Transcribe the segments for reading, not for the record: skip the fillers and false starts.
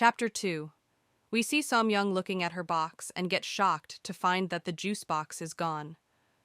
Chapter 2. We see Somyung looking at her box and get shocked to find that the juice box is gone.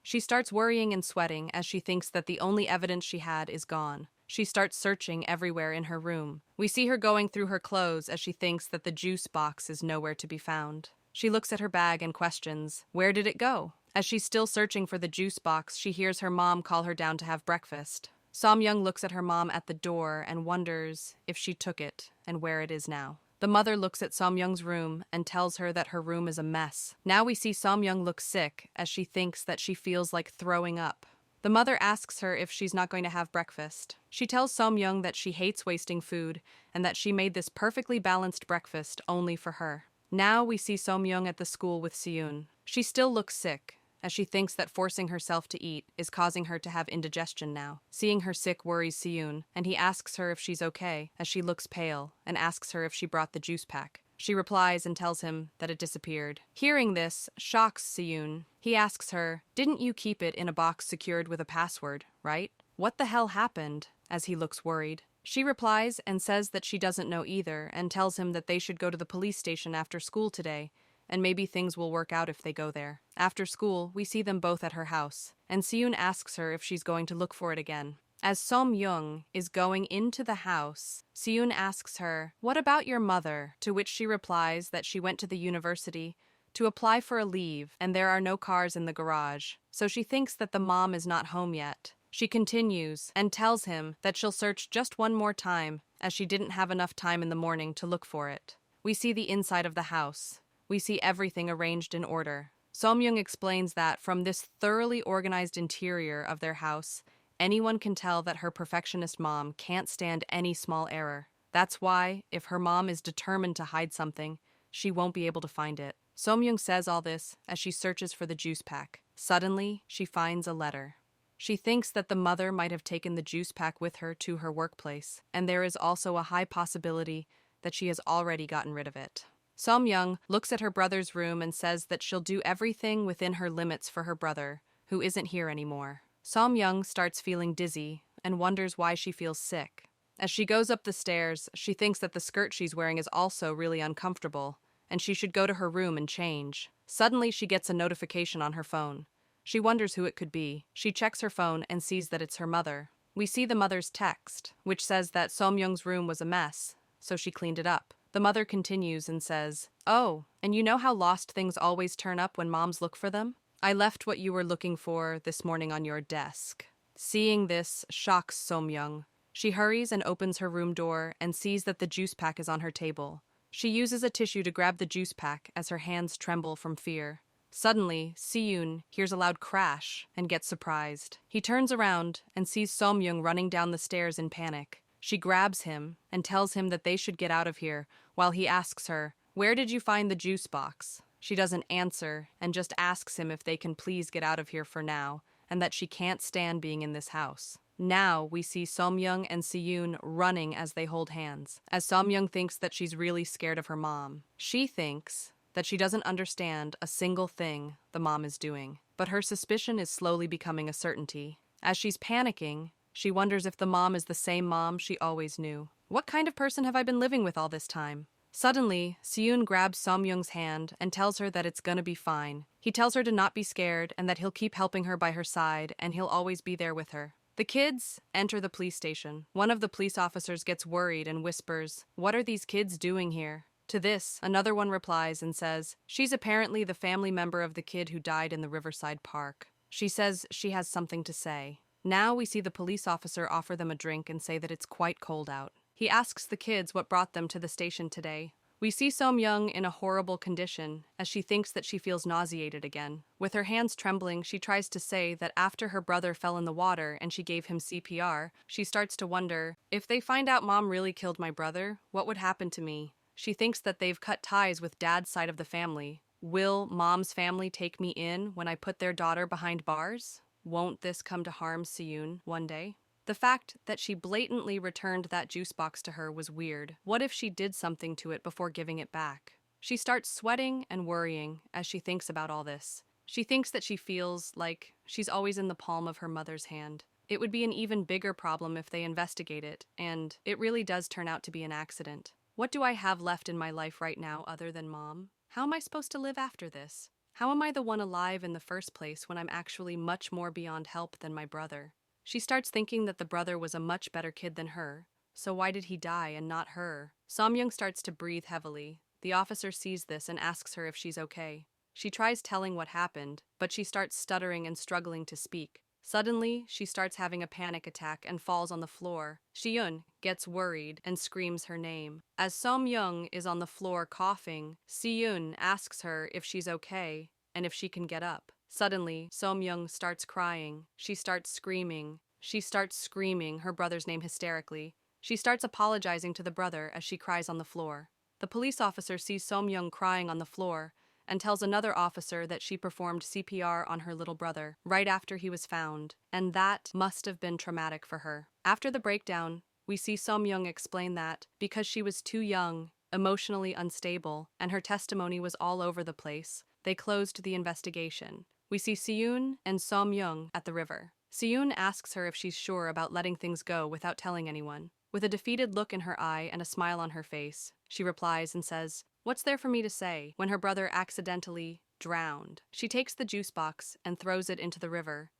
She starts worrying and sweating as she thinks that the only evidence she had is gone. She starts searching everywhere in her room. We see her going through her clothes as she thinks that the juice box is nowhere to be found. She looks at her bag and questions, where did it go? As she's still searching for the juice box, she hears her mom call her down to have breakfast. Somyung looks at her mom at the door and wonders if she took it and where it is now. The mother looks at Somyung's room and tells her that her room is a mess. Now we see Somyung look sick as she thinks that she feels like throwing up. The mother asks her if she's not going to have breakfast. She tells Somyung that she hates wasting food and that she made this perfectly balanced breakfast only for her. Now we see Somyung at the school with Seyoon. She still looks sick, as she thinks that forcing herself to eat is causing her to have indigestion now. Seeing her sick worries Seyoon, and he asks her if she's okay, as she looks pale, and asks her if she brought the juice pack. She replies and tells him that it disappeared. Hearing this shocks Seyoon. He asks her, "Didn't you keep it in a box secured with a password, right? What the hell happened?" as he looks worried. She replies and says that she doesn't know either, and tells him that they should go to the police station after school today, and maybe things will work out if they go there. After school, we see them both at her house, and Seyoon asks her if she's going to look for it again. As Somyung is going into the house, Seyoon asks her, "What about your mother?" To which she replies that she went to the university to apply for a leave, and there are no cars in the garage, so she thinks that the mom is not home yet. She continues and tells him that she'll search just one more time, as she didn't have enough time in the morning to look for it. We see the inside of the house. We see everything arranged in order. Somyung explains that from this thoroughly organized interior of their house, anyone can tell that her perfectionist mom can't stand any small error. That's why, if her mom is determined to hide something, she won't be able to find it. Somyung says all this as she searches for the juice pack. Suddenly, she finds a letter. She thinks that the mother might have taken the juice pack with her to her workplace, and there is also a high possibility that she has already gotten rid of it. Somyung looks at her brother's room and says that she'll do everything within her limits for her brother, who isn't here anymore. Somyung starts feeling dizzy and wonders why she feels sick. As she goes up the stairs, she thinks that the skirt she's wearing is also really uncomfortable, and she should go to her room and change. Suddenly, she gets a notification on her phone. She wonders who it could be. She checks her phone and sees that it's her mother. We see the mother's text, which says that Somyung's room was a mess, so she cleaned it up. The mother continues and says, "Oh, and you know how lost things always turn up when moms look for them? I left what you were looking for this morning on your desk." Seeing this shocks Somyung. She hurries and opens her room door and sees that the juice pack is on her table. She uses a tissue to grab the juice pack as her hands tremble from fear. Suddenly, Seyoon hears a loud crash and gets surprised. He turns around and sees Somyung running down the stairs in panic. She grabs him and tells him that they should get out of here, while he asks her, "Where did you find the juice box?" She doesn't answer and just asks him if they can please get out of here for now, and that she can't stand being in this house. Now we see Somyung and Seyoon running as they hold hands, as Somyung thinks that she's really scared of her mom. She thinks that she doesn't understand a single thing the mom is doing, but her suspicion is slowly becoming a certainty. As she's panicking, she wonders if the mom is the same mom she always knew. What kind of person have I been living with all this time? Suddenly, Seyoon grabs Somyung's hand and tells her that it's gonna be fine. He tells her to not be scared and that he'll keep helping her by her side and he'll always be there with her. The kids enter the police station. One of the police officers gets worried and whispers, "What are these kids doing here?" To this, another one replies and says, "She's apparently the family member of the kid who died in the Riverside Park." She says she has something to say. Now we see the police officer offer them a drink and say that it's quite cold out. He asks the kids what brought them to the station today. We see Somyung in a horrible condition, as she thinks that she feels nauseated again. With her hands trembling, she tries to say that after her brother fell in the water and she gave him CPR, she starts to wonder, if they find out mom really killed my brother, what would happen to me? She thinks that they've cut ties with dad's side of the family. Will mom's family take me in when I put their daughter behind bars? Won't this come to harm Seyoon one day? The fact that she blatantly returned that juice box to her was weird. What if she did something to it before giving it back? She starts sweating and worrying as she thinks about all this. She thinks that she feels like she's always in the palm of her mother's hand. It would be an even bigger problem if they investigate it, and it really does turn out to be an accident. What do I have left in my life right now other than mom? How am I supposed to live after this? How am I the one alive in the first place when I'm actually much more beyond help than my brother? She starts thinking that the brother was a much better kid than her, so why did he die and not her? Somyung starts to breathe heavily. The officer sees this and asks her if she's okay. She tries telling what happened, but she starts stuttering and struggling to speak. Suddenly, she starts having a panic attack and falls on the floor. Siyun gets worried and screams her name. As Somyung is on the floor coughing, Siyun asks her if she's okay and if she can get up. Suddenly, Somyung starts crying. She starts screaming. She starts screaming her brother's name hysterically. She starts apologizing to the brother as she cries on the floor. The police officer sees Somyung crying on the floor and tells another officer that she performed CPR on her little brother right after he was found, and that must have been traumatic for her. After the breakdown, we see Somyung explain that because she was too young, emotionally unstable, and her testimony was all over the place, they closed the investigation. We see Siyun and Somyung at the river. Siyun asks her if she's sure about letting things go without telling anyone. With a defeated look in her eye and a smile on her face, she replies and says, "What's there for me to say?" when her brother accidentally drowned. She takes the juice box and throws it into the river.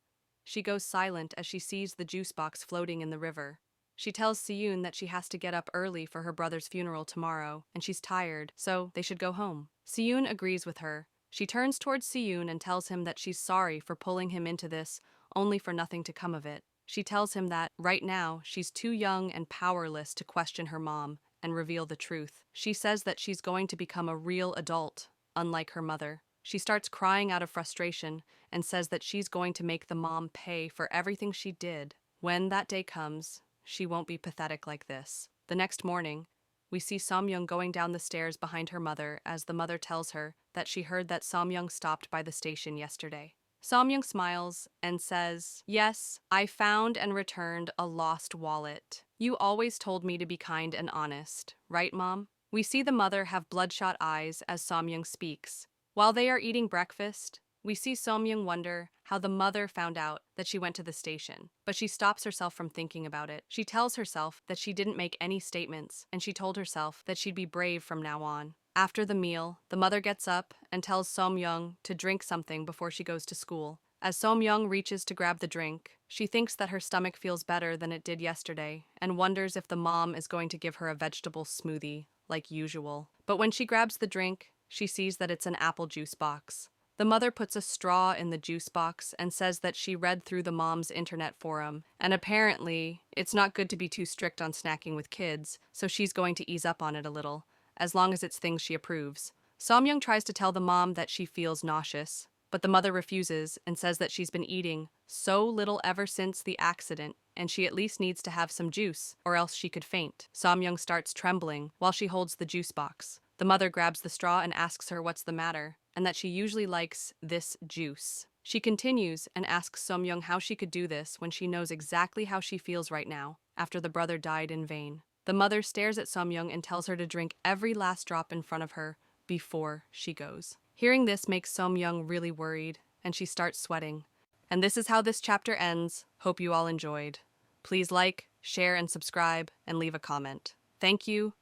She goes silent as she sees the juice box floating in the river. She tells Siyun that she has to get up early for her brother's funeral tomorrow, and she's tired, so they should go home. Siyun agrees with her. She turns towards Siyun and tells him that she's sorry for pulling him into this, only for nothing to come of it. She tells him that, right now, she's too young and powerless to question her mom and reveal the truth. She says that she's going to become a real adult, unlike her mother. She starts crying out of frustration and says that she's going to make the mom pay for everything she did. When that day comes, she won't be pathetic like this. The next morning, we see Somyung going down the stairs behind her mother as the mother tells her that she heard that Somyung stopped by the station yesterday. Somyung smiles and says, "Yes, I found and returned a lost wallet. You always told me to be kind and honest, right, Mom?" We see the mother have bloodshot eyes as Somyung speaks. While they are eating breakfast, we see Somyung wonder how the mother found out that she went to the station, but she stops herself from thinking about it. She tells herself that she didn't make any statements, and she told herself that she'd be brave from now on. After the meal, the mother gets up and tells Somyung to drink something before she goes to school. As Somyung reaches to grab the drink, she thinks that her stomach feels better than it did yesterday and wonders if the mom is going to give her a vegetable smoothie, like usual. But when she grabs the drink, she sees that it's an apple juice box. The mother puts a straw in the juice box and says that she read through the mom's internet forum, and apparently, it's not good to be too strict on snacking with kids, so she's going to ease up on it a little, as long as it's things she approves. Somyung tries to tell the mom that she feels nauseous, but the mother refuses and says that she's been eating so little ever since the accident, and she at least needs to have some juice, or else she could faint. Somyung starts trembling while she holds the juice box. The mother grabs the straw and asks her what's the matter, and that she usually likes this juice. She continues and asks Somyung how she could do this when she knows exactly how she feels right now, after the brother died in vain. The mother stares at Somyung and tells her to drink every last drop in front of her before she goes. Hearing this makes Somyung really worried, and she starts sweating. And this is how this chapter ends. Hope you all enjoyed. Please like, share, and subscribe, and leave a comment. Thank you.